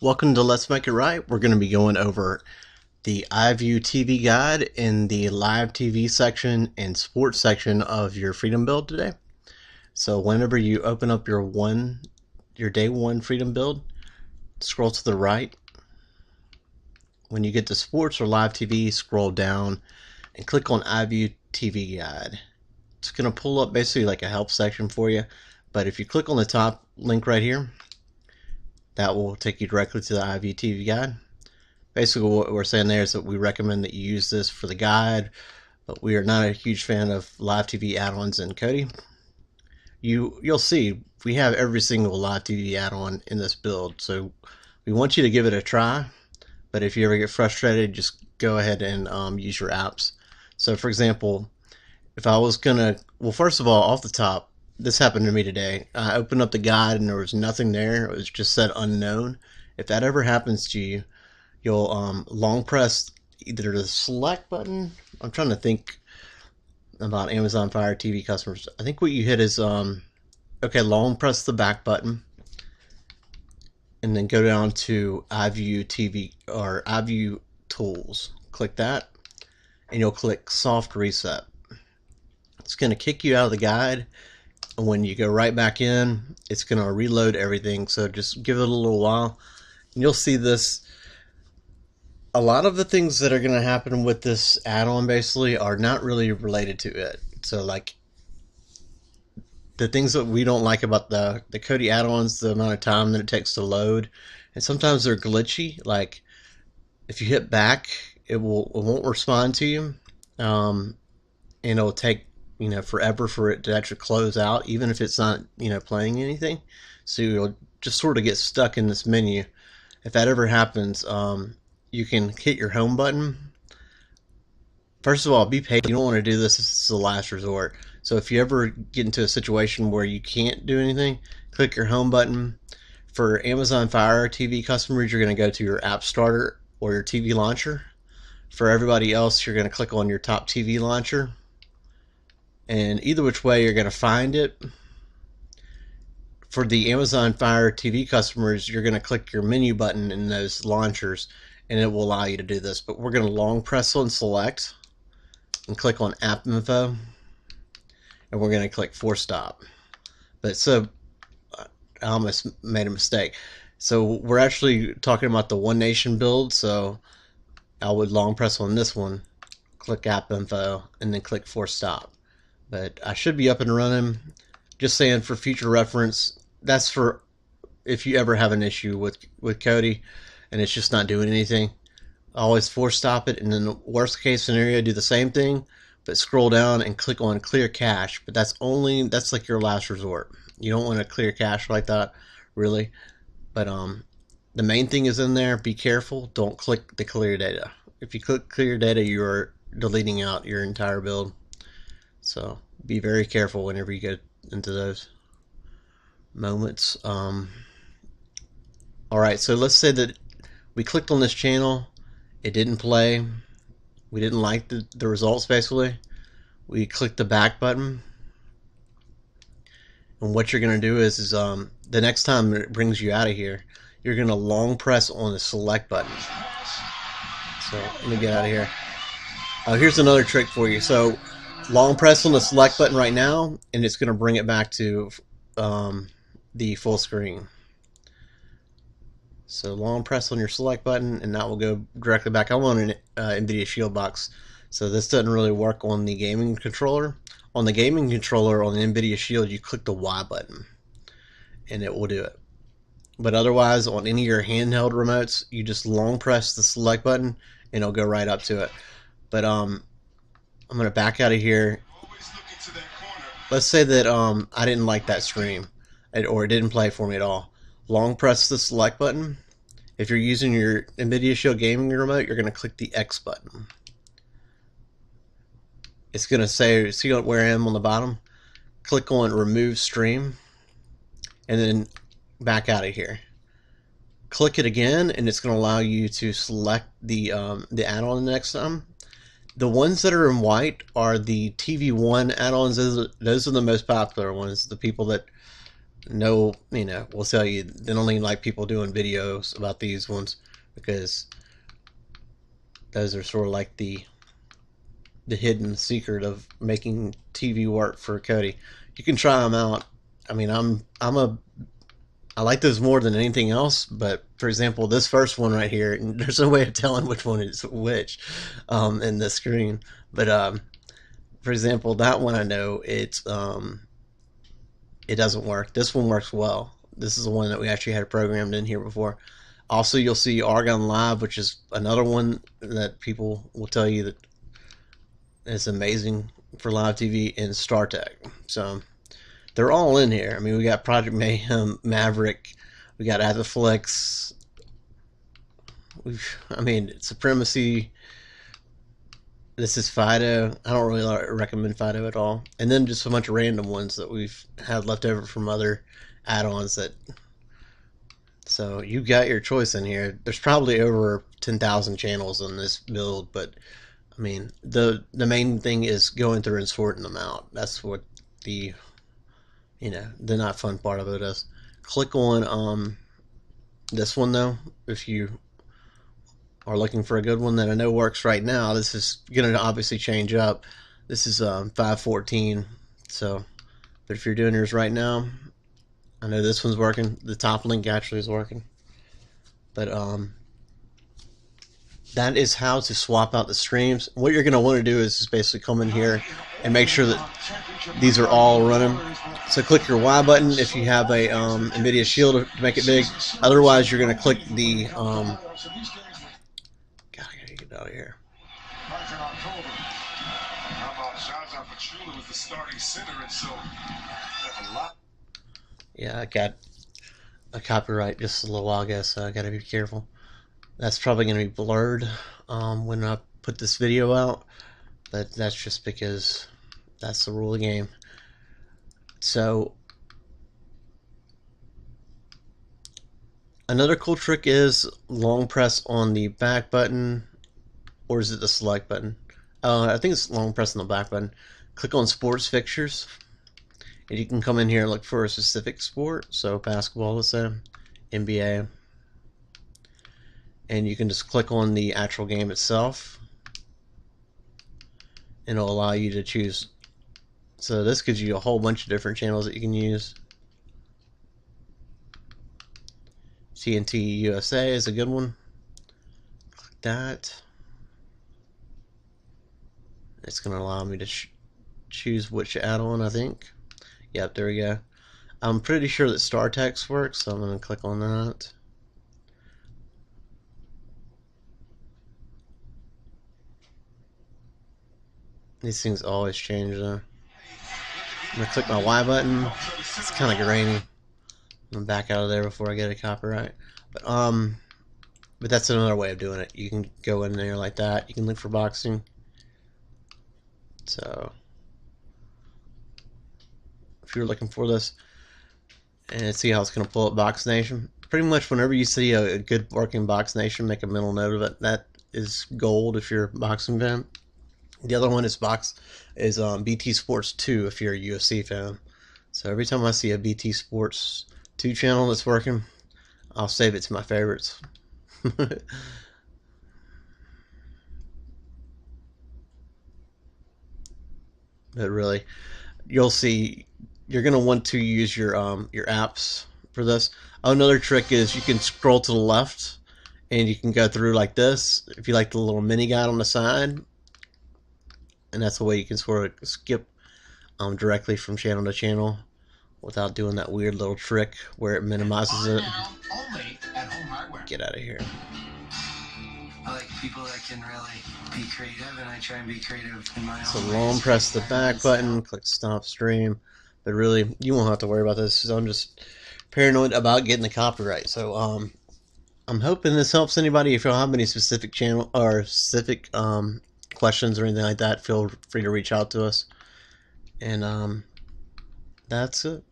Welcome to Let's Make It Right. We're going to be going over the IVUE TV guide in the live TV section and sports section of your Freedom build today. So whenever you open up your day one Freedom build, scroll to the right. When you get to sports or live TV, scroll down and click on IVUE TV guide. It's going to pull up basically like a help section for you, but if you click on the top link right here, that will take you directly to the IVUE TV guide. Basically what we're saying there is that we recommend that you use this for the guide, but we are not a huge fan of live TV add-ons in Kodi. You'll see we have every single live TV add-on in this build, so we want you to give it a try, but if you ever get frustrated, just go ahead and use your apps. So for example, if I was gonna, well, first of all, off the top, this happened to me today. I opened up the guide and there was nothing there. It was just said unknown. If that ever happens to you, you'll long press either the select button. I'm trying to think about Amazon Fire TV customers. I think what you hit is okay, long press the back button and then go down to IVUE TV or IVUE tools. Click that and you'll click soft reset. It's going to kick you out of the guide. And when you go right back in, it's going to reload everything. So just give it a little while and you'll see this. A lot of the things that are going to happen with this add-on basically are not really related to it. So like the things that we don't like about the Kodi add-ons, the amount of time that it takes to load, and sometimes they're glitchy. Like if you hit back, it won't respond to you, and it'll take forever for it to actually close out, even if it's not playing anything. So you'll just sort of get stuck in this menu. If that ever happens, you can hit your home button. First of all, be patient. You don't want to do this. This is the last resort. So if you ever get into a situation where you can't do anything, click your home button. For Amazon Fire TV customers, you're going to go to your app starter or your TV launcher. For everybody else, you're going to click on your top TV launcher. And either which way, you're going to find it. For the Amazon Fire TV customers, you're going to click your menu button in those launchers, and it will allow you to do this. But we're going to long press on select and click on app info, and we're going to click force stop. But so I almost made a mistake. So we're actually talking about the One Nation build. So I would long press on this one, click app info, and then click force stop. But I should be up and running. Just saying for future reference, that's for if you ever have an issue with Kodi and it's just not doing anything. Always force stop it, and then the worst case scenario, do the same thing, but scroll down and click on clear cache. But that's like your last resort. You don't want to clear cache like that, really. But the main thing is in there. Be careful. Don't click the clear data. If you click clear data, you're deleting out your entire build. So be very careful whenever you get into those moments. Alright, so let's say that we clicked on this channel, it didn't play, we didn't like the results basically. We click the back button, and what you're going to do is the next time it brings you out of here, you're going to long press on the select button. So let me get out of here. Oh, here's another trick for you. So long press on the select button right now, and it's going to bring it back to the full screen. So long press on your select button, and that will go directly back. I'm on an Nvidia Shield box, so this doesn't really work on the gaming controller. On the gaming controller, on the Nvidia Shield, you click the Y button, and it will do it. But otherwise, on any of your handheld remotes, you just long press the select button, and it'll go right up to it. But I'm going to back out of here. Let's say that I didn't like that stream, or it didn't play for me at all. Long press the select button. If you're using your Nvidia Shield gaming remote, you're going to click the X button. It's going to say, see where I am on the bottom? Click on remove stream, and then back out of here. Click it again, and it's going to allow you to select the add-on next time. The ones that are in white are the TV1 add-ons. Those are the most popular ones. The people that no, we'll tell you they only like people doing videos about these ones, because those are sort of like the hidden secret of making TV work for Cody. You can try them out. I mean, I like those more than anything else. But for example, this first one right here, there's no way of telling which one is which in the screen. But for example, that one I know it doesn't work. This one works well. This is the one that we actually had programmed in here before. Also, you'll see Argon Live, which is another one that people will tell you that is amazing for live TV, and StarTech. So they're all in here. I mean, we got Project Mayhem, Maverick, we got Aviflex, Supremacy. This is Fido. I don't really recommend Fido at all. And then just a bunch of random ones that we've had left over from other add-ons that. So you got your choice in here. There's probably over 10,000 channels on this build, but I mean, the main thing is going through and sorting them out. That's what the not fun part of it is. Click on this one though, if you are looking for a good one that I know works right now. This is going to obviously change up. This is 514. So, but if you're doing yours right now, I know this one's working. The top link actually is working. But that is how to swap out the streams. What you're going to want to do is just basically come in here and make sure that these are all running. So click your Y button if you have a Nvidia Shield to make it big. Otherwise, you're going to click the God, I gotta get out of here. Yeah, I got a copyright just a little while ago, so I gotta be careful. That's probably gonna be blurred when I put this video out, but that's just because that's the rule of the game. So another cool trick is long press on the back button, or is it the select button? I think it's long press on the back button. Click on sports fixtures, and you can come in here and look for a specific sport. So basketball, let's say, NBA, and you can just click on the actual game itself, and it'll allow you to choose. So this gives you a whole bunch of different channels that you can use. TNT USA is a good one. Click that. It's going to allow me to choose which add-on, I think. Yep, there we go. I'm pretty sure that StarTech works, so I'm going to click on that. These things always change though. I'm going to click my Y button. It's kind of grainy. I'm going to back out of there before I get a copyright. But that's another way of doing it. You can go in there like that. You can look for boxing. So if you're looking for this, and see how it's going to pull up Box Nation. Pretty much whenever you see a good working Box Nation, make a mental note of it. That is gold if you're a boxing fan. The other one is BT Sports 2 if you're a UFC fan. So every time I see a BT Sports 2 channel that's working, I'll save it to my favorites. But really, you'll see you're going to want to use your apps for this. Another trick is you can scroll to the left and you can go through like this if you like the little mini guide on the side, and that's the way you can sort of skip directly from channel to channel without doing that weird little trick where it minimizes it. Get out of here. I like people that can really be creative, and I try and be creative in my own way. So long press the back button, click stop stream. But really, you won't have to worry about this because I'm just paranoid about getting the copyright. So I'm hoping this helps anybody. If you have any specific channel or specific questions or anything like that, feel free to reach out to us. And that's it.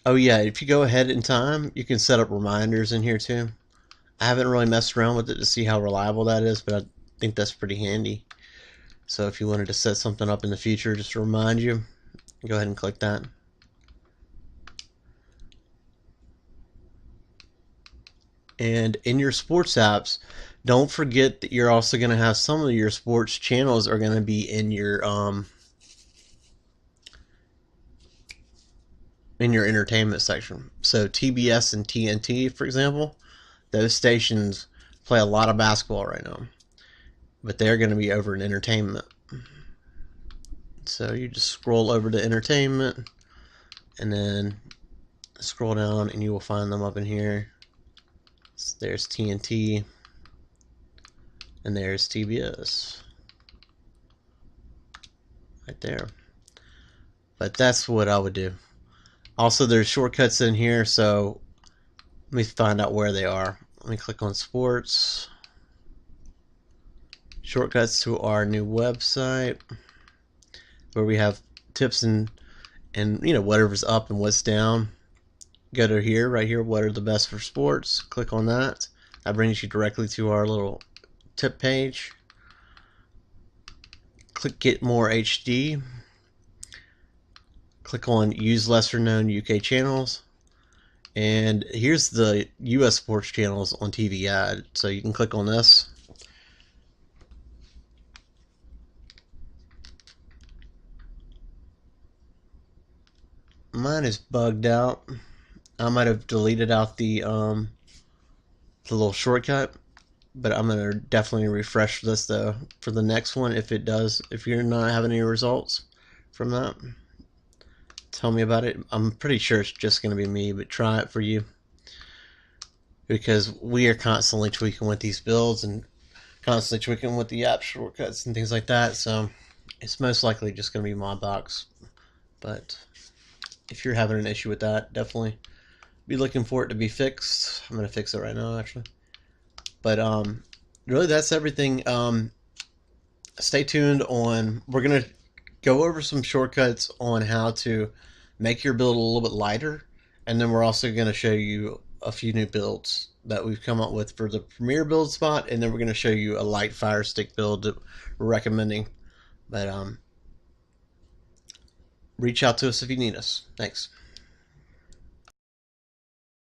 Oh yeah, if you go ahead in time, you can set up reminders in here too. I haven't really messed around with it to see how reliable that is, but I think that's pretty handy. So if you wanted to set something up in the future just to remind you, go ahead and click that. And in your sports apps, don't forget that you're also going to have some of your sports channels are going to be in your entertainment section. So TBS and TNT, for example, those stations play a lot of basketball right now, but they're going to be over in entertainment. So you just scroll over to entertainment and then scroll down and you will find them up in here. So there's TNT and there's TBS right there. But that's what I would do. Also, there's shortcuts in here, so let me find out where they are. Let me click on sports. Shortcuts to our new website where we have tips and whatever's up and what's down. Go to here, right here, what are the best for sports. Click on that. That brings you directly to our little tip page. Click Get More HD. Click on Use Lesser Known UK Channels. And here's the US sports channels on TV Guide. So you can click on this. Mine is bugged out. I might have deleted out the little shortcut, but I'm gonna definitely refresh this though for the next one. If it does, if you're not having any results from that, tell me about it. I'm pretty sure it's just gonna be me, but try it for you, because we are constantly tweaking with these builds and constantly tweaking with the app shortcuts and things like that. So it's most likely just gonna be my box. But if you're having an issue with that, definitely be looking for it to be fixed. I'm gonna fix it right now, actually. But really, that's everything. Stay tuned on. We're gonna go over some shortcuts on how to make your build a little bit lighter, and then we're also gonna show you a few new builds that we've come up with for the Premiere build spot, and then we're gonna show you a light Fire Stick build that we're recommending. But reach out to us if you need us. Thanks.